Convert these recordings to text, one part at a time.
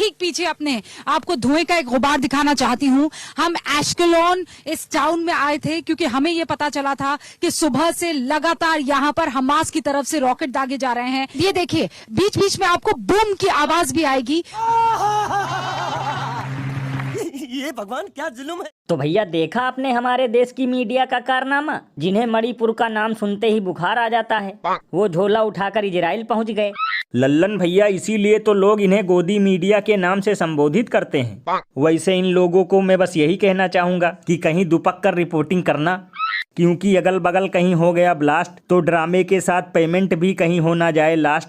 ठीक पीछे अपने आपको धुएं का एक गुबार दिखाना चाहती हूँ। हम एशकेलोन इस टाउन में आए थे क्योंकि हमें ये पता चला था कि सुबह से लगातार यहाँ पर हमास की तरफ से रॉकेट दागे जा रहे हैं। ये देखिए, बीच बीच में आपको बूम की आवाज भी आएगी। ये भगवान क्या जुल्म है। तो भैया देखा आपने हमारे देश की मीडिया का कारनामा, जिन्हें मणिपुर का नाम सुनते ही बुखार आ जाता है, वो झोला उठाकर इजराइल पहुंच गए। लल्लन भैया, इसीलिए तो लोग इन्हें गोदी मीडिया के नाम से संबोधित करते हैं। वैसे इन लोगों को मैं बस यही कहना चाहूंगा कि कहीं दुपक कर रिपोर्टिंग करना, क्योंकि अगल बगल कहीं हो गया ब्लास्ट तो ड्रामे के साथ पेमेंट भी कहीं हो ना जाए लास्ट।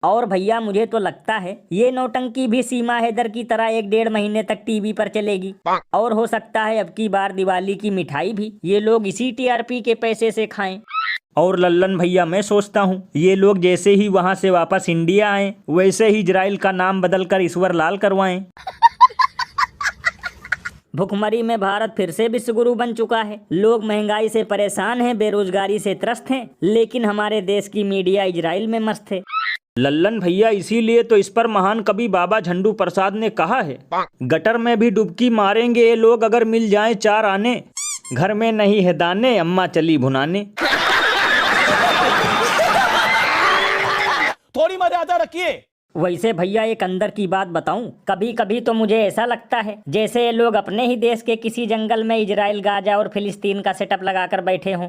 और भैया मुझे तो लगता है ये नौटंकी भी सीमा हैदर की तरह 1-1.5 महीने तक टीवी पर चलेगी, और हो सकता है अब की बार दिवाली की मिठाई भी ये लोग इसी टीआरपी के पैसे से खाएं। और लल्लन भैया, मैं सोचता हूँ ये लोग जैसे ही वहाँ से वापस इंडिया आए वैसे ही इजराइल का नाम बदलकर ईश्वर लाल करवाएं। भुखमरी में भारत फिर से विश्वगुरु बन चुका है। लोग महंगाई से परेशान हैं, बेरोजगारी से त्रस्त हैं, लेकिन हमारे देश की मीडिया इजराइल में मस्त है। लल्लन भैया, इसीलिए तो इस पर महान कवि बाबा झंडू प्रसाद ने कहा है, गटर में भी डुबकी मारेंगे ये लोग अगर मिल जाएं 4 आने, घर में नहीं है दाने अम्मा चली भुनाने। थोड़ी मर्यादा रखिए। वैसे भैया एक अंदर की बात बताऊं, कभी कभी तो मुझे ऐसा लगता है जैसे ये लोग अपने ही देश के किसी जंगल में इजराइल, गाजा और फिलिस्तीन का सेटअप लगाकर बैठे हों।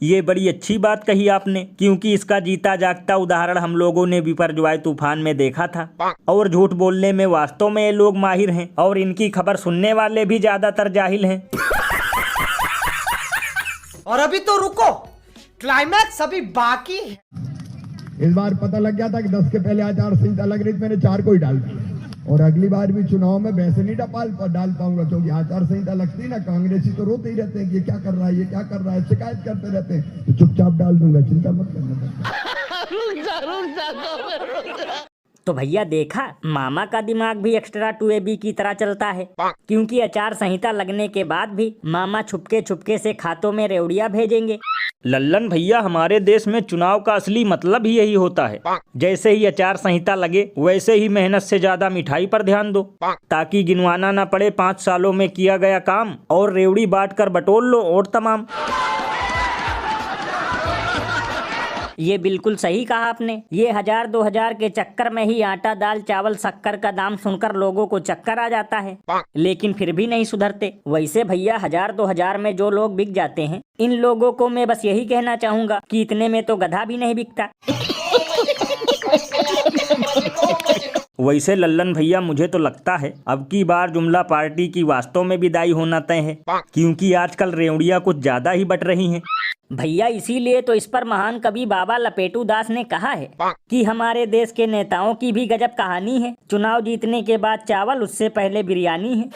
ये बड़ी अच्छी बात कही आपने, क्योंकि इसका जीता जागता उदाहरण हम लोगों ने बिपरजॉय तूफान में देखा था। और झूठ बोलने में वास्तव में ये लोग माहिर हैं, और इनकी खबर सुनने वाले भी ज्यादातर जाहिल हैं। और अभी तो रुको, क्लाइमैक्स अभी बाकी है। इस बार पता लग गया था कि 10 के पहले आचार संहिता लग रही थी, मैंने 4 को ही डाल दिया। और अगली बार भी चुनाव में वैसे नहीं डाल पाऊंगा, क्योंकि आचार संहिता लगती ना, कांग्रेसी तो रोते ही रहते हैं कि ये क्या कर रहा है, ये क्या कर रहा है, शिकायत करते रहते हैं, तो चुपचाप डाल दूंगा, चिंता मत करना। तो भैया देखा, मामा का दिमाग भी एक्स्ट्रा 2AB की तरह चलता है, क्योंकि आचार संहिता लगने के बाद भी मामा छुपके छुपके से खातों में रेवड़ियां भेजेंगे। लल्लन भैया, हमारे देश में चुनाव का असली मतलब ही यही होता है। जैसे ही आचार संहिता लगे वैसे ही मेहनत से ज्यादा मिठाई पर ध्यान दो, ताकि गिनवाना ना पड़े 5 सालों में किया गया काम, और रेवड़ी बांट कर बटोर लो और तमाम। ये बिल्कुल सही कहा आपने। ये 1000-2000 के चक्कर में ही आटा, दाल, चावल, शक्कर का दाम सुनकर लोगों को चक्कर आ जाता है, लेकिन फिर भी नहीं सुधरते। वैसे भैया 1000-2000 में जो लोग बिक जाते हैं, इन लोगों को मैं बस यही कहना चाहूंगा कि इतने में तो गधा भी नहीं बिकता। वैसे लल्लन भैया, मुझे तो लगता है अब की बार जुमला पार्टी की वास्तव में विदाई होना तय है, क्योंकि आजकल रेवड़ियां कुछ ज्यादा ही बट रही हैं। भैया इसीलिए तो इस पर महान कवि बाबा लपेटू दास ने कहा है कि हमारे देश के नेताओं की भी गजब कहानी है, चुनाव जीतने के बाद चावल, उससे पहले बिरयानी है।